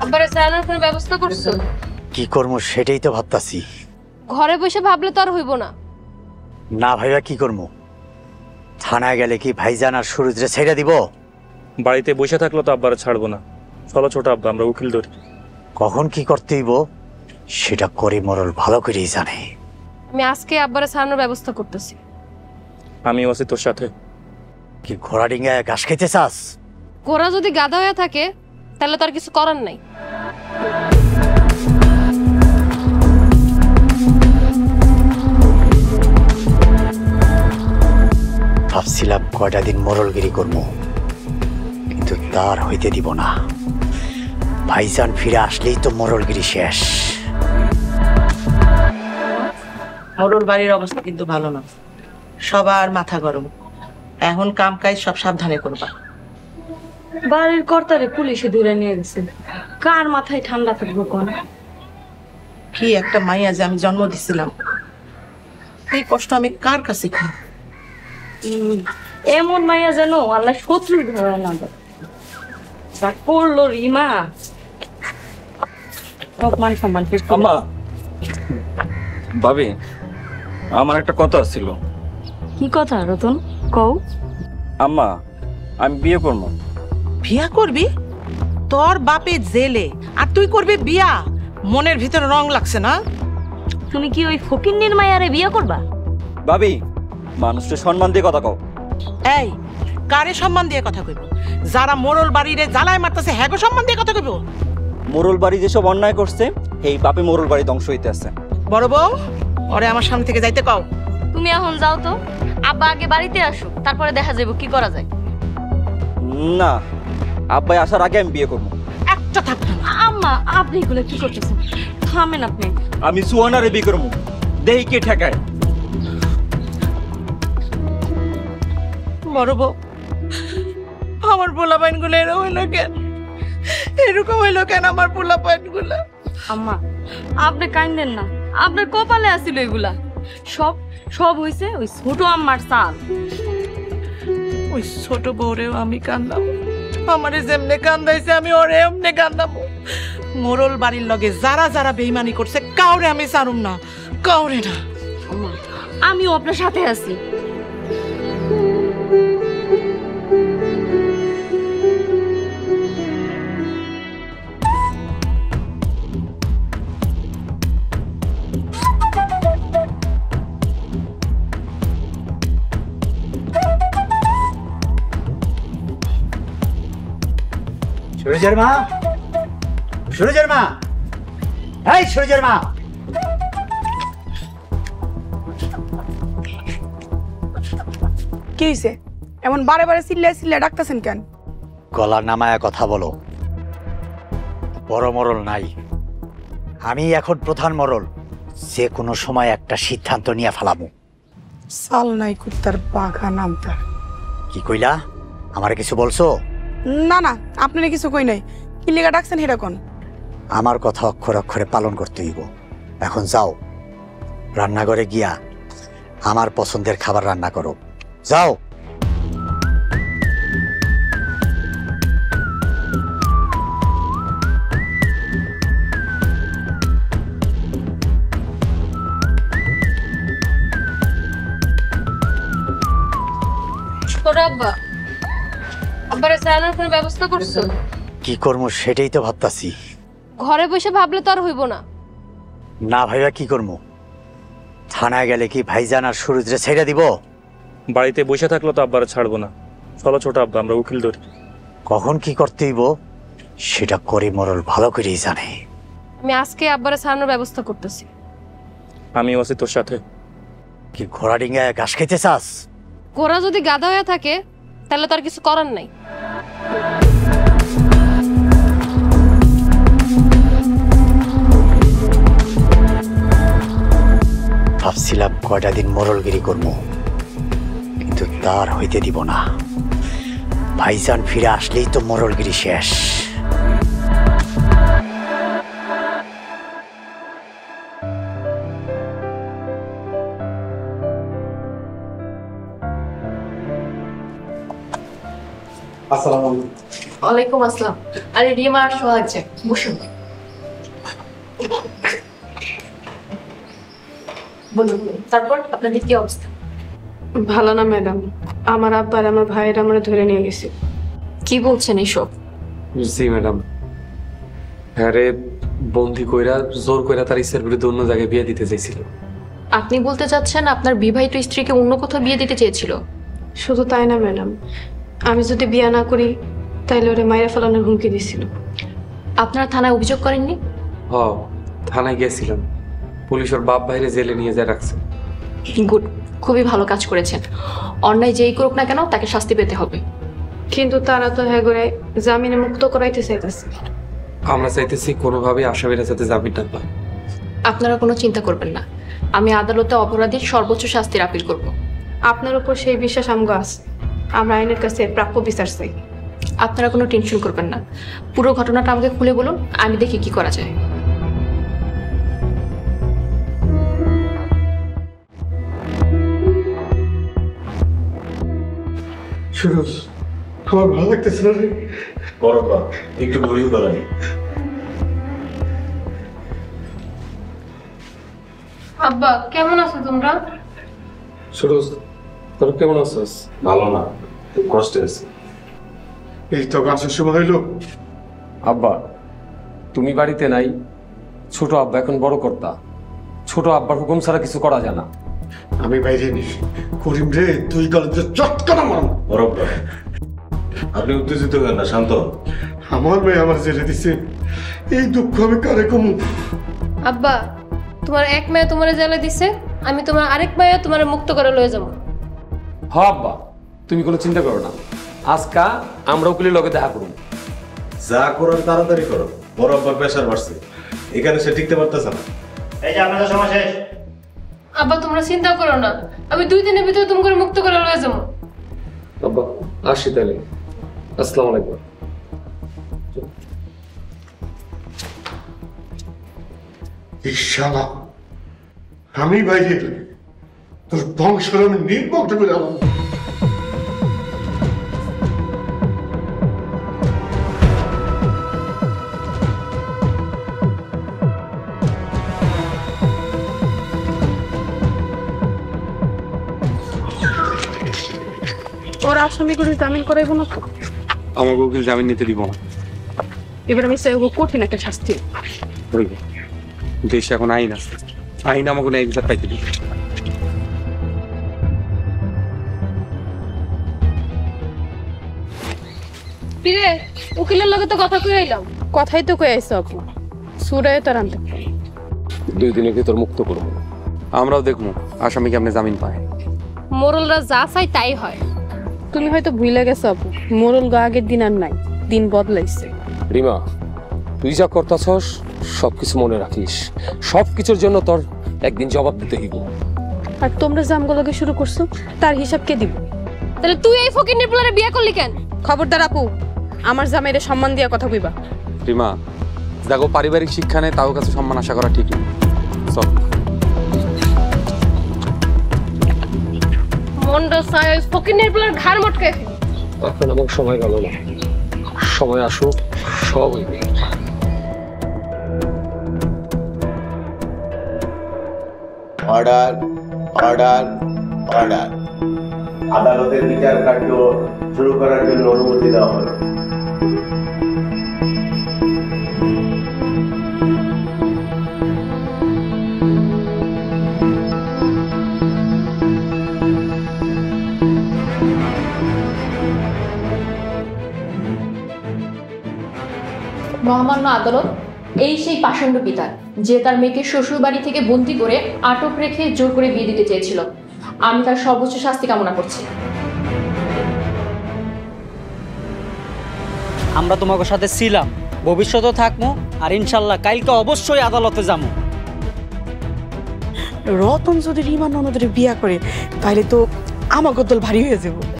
আব্বারে চালানোর কোনো ব্যবস্থা করছো? কি করবো সেটাই তো ভাবতাছি। ঘরে বসে ভাবলে তো আর হইব না। না ভাইবা কি করবো? থানায় গেলে কি ভাইজান আর সুরজরে ছেড়ে দিব? বাড়িতে বসে থাকলে তো আব্বারে ছাড়বো না। চলো ছোট আব্বা, আমরা উকিল ধরি। কখন কি করতে হইব সেটা করে মরল ভালো করেই জানে। আমি আজকে আব্বারে চালানোর ব্যবস্থা করতেছি। আমি আছি তোর সাথে। কি ঘোড়া ডিঙ্গায় ঘাস খাইতে চাস? গোরা যদি গাধা হয়ে থাকে তাহলে তার কিছু করার নাই। ভাবছিলাম কয়টা দিন মরলগিরি করবো, কিন্তু তার হইতে দিব না। ভাইজান ফিরে আসলেই তো মরলগিরি শেষ। মোরল বাড়ির অবস্থা কিন্তু ভালো না, সবার মাথা গরম। এখন কাম কাজ সব সাবধানে করবা। বাড়ির কর্তারে পুলিশে ধরে নিয়ে গেছে, কার মাথায় ঠান্ডা থাকবো কোন? কি একটা মাইয়া যে আমি জন্ম দিছিলাম, এই কষ্ট আমি কার কাছে খাই? এমন মাইয়া যেন আল্লাহ শত্রু ধরে না দেয়। যা করলো রিমা, মান সম্মান আম্মা, ভাবি, আমার একটা কথা ছিল। কি কথা রতন, কও? আম্মা, আমি বিয়ে করবো। বিয়া করবি? তোর বাপে জেলে আর তুই করবি বিয়া? মনের ভিতরে রং লাগছে না? তুমি কি ওই ফকিন্নির মায়ারে বিয়ে করবা? ভাবি, মানুষকে সম্মান দিয়ে কথা কও। এই কারে সম্মান দিয়ে কথা কইব? যারা মোরল বাড়িরে জ্বালায় মারতেছে হ্যাগো সম্মান দিয়ে কথা কইব? মোরল বাড়ি যেসব অন্যায় করছে, এই বাপে মোরল বাড়ি ধ্বংস হইতে আছে। বড় বউ, ওরে আমার সামনে থেকে যাইতে কও। তুমি এখন যাও তো, আব্বা আগে বাড়িতে আসুক, তারপরে দেখা যাবে কি করা যায়। না, আব্বাই আসার আগে আমি বিয়ে করবো। একটা থাকবে না। আম্মা, আপনি এগুলো কি করতেছেন? থামেন আপনি। আমি সুয়ানারে বিয়ে করবো, দেহি কে ঠেকায়। বড় বউ, আমার পোলাপাইন গুলো এরকম হইলো কেন? এরকম হইলো কেন আমার পোলাপাইন গুলা? আম্মা, আপনি কাইন্দেন না, আপনার কপালে আছিল এগুলা। সব সব হইছে ওই ছোট আম্মার চাল। ওই ছোট বউরেও আমি কান্দাম, আমারে যেমনে কান্দাইছে আমি ওরে এমনে কান্দামো। মোরল বাড়ির লগে যারা যারা বেইমানি করছে কাউরে আমি ছাড়ুম না, কাউরে না। আম্মা, আমিও আপনার সাথে আছি। সুরজের মা, সুরজের মা, এই সুরজের মা। কি হইছে? এমন বারে বারে চিল্লায় চিল্লায় ডাকতেছেন কেন? গলা নামায়া কথা বলো। বড় মরল নাই, আমি এখন প্রধান মরল। যে কোনো সময় একটা সিদ্ধান্ত নিয়ে ফেলামু। সাল নাই কুত্তার বাঘা নামতার। কি কইলা? আমারে কিছু বলছো? না না, আপনারা কিছু কই নাই। কি লেগা ডাকছেন হেটা কোন? আমার কথা অক্ষরে অক্ষরে পালন করতে হইব। এখন যাও, রান্নাঘরে গিয়া আমার পছন্দের খাবার রান্না করো। যাও। তোরা আব্বা, আব্বারে চালানোর কোনো ব্যবস্থা করছো? কি করবো সেটাই তো ভাবতাছি। ঘরে বসে ভাবলে তো আর হইব না। না ভাইবা কি করবো? থানায় গেলে কি ভাইজান আর সুরজরে ছেড়ে দিব? বাড়িতে বসে থাকলে তো আব্বারে ছাড়বো না। চলো ছোট আব্বা, আমরা উকিল ধরি। কখন কি করতে হইব সেটা করে মরল ভালো করেই জানে। আমি আজকে আব্বারে চালানোর ব্যবস্থা করতেছি। আমি আছি তোর সাথে। কি ঘোড়া ডিঙ্গায় ঘাস খাইতে চাস? গোরা যদি গাধা হয়ে থাকে তাহলে তার কিছু করার নাই। ভাবছিলাম কয়টা দিন মরলগিরি করবো, কিন্তু তার হইতে দিব না। ভাইজান ফিরে আসলেই তো মরলগিরি শেষ। আসসালামু আলাইকুম। ওয়ালাইকুম আসসালাম। আরে রিমা আর সোহাগ যে, বসুন। বলুন, তারপর আপনাদের কি অবস্থা? ভালো না ম্যাডাম, আমার আব্বা আর আমার ভাইয়ের আমরা ধরে নিয়ে গেছি। কি বলছেন এইসব? জি ম্যাডাম, হ্যাঁ রে, বন্দি কইরা জোর কইরা তার ইচ্ছার বিরুদ্ধে অন্য জায়গায় বিয়ে দিতে চাইছিল। আপনি বলতে চাচ্ছেন আপনার বিবাহিত স্ত্রীকে অন্য কোথাও বিয়ে দিতে চেয়েছিল? শুধু তাই না ম্যাডাম, আমি যদি বিয়ে না করি তাইলে ওরে মাইরা ফেলানোর হুমকি দিছিল। আপনারা থানায় অভিযোগ করেননি? হ, থানায় গিয়েছিলাম, পুলিশ ওর বাপ ভাইরে জেলে নিয়ে যায় রাখছে। গুড, খুবই ভালো কাজ করেছেন। অন্যায় যেই করুক না কেন তাকে শাস্তি পেতে হবে। কিন্তু তারা তো হ্যাঁ করে জামিনে মুক্ত করাইতে চাইতেছে। আমরা চাইতেছি কোনোভাবে আসামিরা যাতে জামিন না পায়। আপনারা কোনো চিন্তা করবেন না, আমি আদালতে অপরাধীর সর্বোচ্চ শাস্তির আপিল করব। আপনার উপর সেই বিশ্বাস আমগো আছে, আমরা আইনের কাছে প্রাপ্য বিচার চাই। আপনারা কোনো টেনশন করবেন না, পুরো ঘটনাটা আমাকে খুলে বলুন, আমি দেখি কি করা যায়। সুরজ, আমার ভালো লাগতেছে না রে। করো বা একটু ঘুরিয়ে বেড়ানি। আব্বা কেমন আছো তোমরা? সুরজ, তোর কেমন আছিস? ভালো না, খুব কষ্টে আছে। এই তো গাছের সময় হইলো। আব্বা তুমি বাড়িতে নাই, ছোট আব্বা এখন বড় কর্তা, ছোট আব্বার হুকুম ছাড়া কিছু করা যায় না। আমি বাইরে নিস করিম রে, তুই গেলে চটকানা মারম। বরফ বা আপনি উত্তেজিত হবেন না, শান্ত হন। আমার মেয়ে আমার জেলে দিছে, এই দুঃখ আমি কারে কমু? আব্বা, তোমার এক মেয়ে তোমারে জেলে দিছে, আমি তোমার আরেক মেয়ে তোমারে মুক্ত করে লয়ে যাবো। হ আব্বা, তুমি কোনো চিন্তা করো না, আজকা আমরা উকিলের লগে দেখা করুন। যা করার তাড়াতাড়ি করো, বরফ বা প্রেশার বাড়ছে, এখানে সে টিকতে পারতেছে না। এই যে আপনাদের সময় শেষ। আব্বা তোমরা চিন্তা করো না, আমি 2 দিনের ভিতরে তুমি করে মুক্ত করে লয়ে যাবো। আব্বা আসি তাহলে, আসসালামু আলাইকুম। ইশালা, আমি বাইরে তোর বংশ আমি নির্মগ্ন করে আমার। ওর আসামি করে জামিন করাইবো না তো? আমাকে উকিল জামিন নিতে দিব না। এবার আমি চাইবো কঠিন একটা শাস্তি। হইব, দেশে এখন আইন আছে, আইন আমাকে ন্যায় বিচার পাইতে দিবে। কিরে, উকিলের লগে তো কথা কই আইলাম। কথাই তো কই আইছো আপু, সুরায় তার আনতে 2 দিনের ভিতর মুক্ত করবো, আমরাও দেখবো আসামিকে আপনি জামিন পায়। মোরলরা যা চাই তাই হয়। তুমি হয়তো ভুলে গেছো আপু, মোরল গা আগের দিন আর নাই, দিন বদলাইছে। রিমা, তুই যা করতেছস সবকিছু মনে রাখিস, সবকিছুর জন্য তোর একদিন জবাব দিতে হইব। আর তোমরা যে আমগুলোকে শুরু করছো তার হিসাব কে দিব? তাহলে তুই এই ফকিন্নির পোলারে বিয়ে করলি কেন? খবরদার আপু, আমার জামাইরে সম্মান দিয়া কথা কইবা। রিমা, দেখো পারিবারিক শিক্ষা নেই, তাও কাছে সম্মান আশা করা ঠিক না। চল। মন্ড সাই ওই ফকিন্নির পোলার ঘাড় মটকে। এখন আমার সময় গেল না, সময় আসুক সব হইবে। Order, order, order. আদালতের বিচার কার্য শুরু করার জন্য অনুমতি দেওয়া হলো। মহামান্য আদালত, এই সেই পাষণ্ড পিতা যে তার মেয়েকে শ্বশুর বাড়ি থেকে বন্দি করে আটক রেখে জোর করে বিয়ে দিতে চেয়েছিল। আমি তার সর্বোচ্চ শাস্তি কামনা করছি। আমরা তোমাদের সাথে ছিলাম, ভবিষ্যতেও থাকবো, আর ইনশাল্লাহ কালকে অবশ্যই আদালতে যাবো। রতন যদি রিমা ননদের বিয়া করে তাহলে তো আমার গদল ভারী হয়ে যাবো।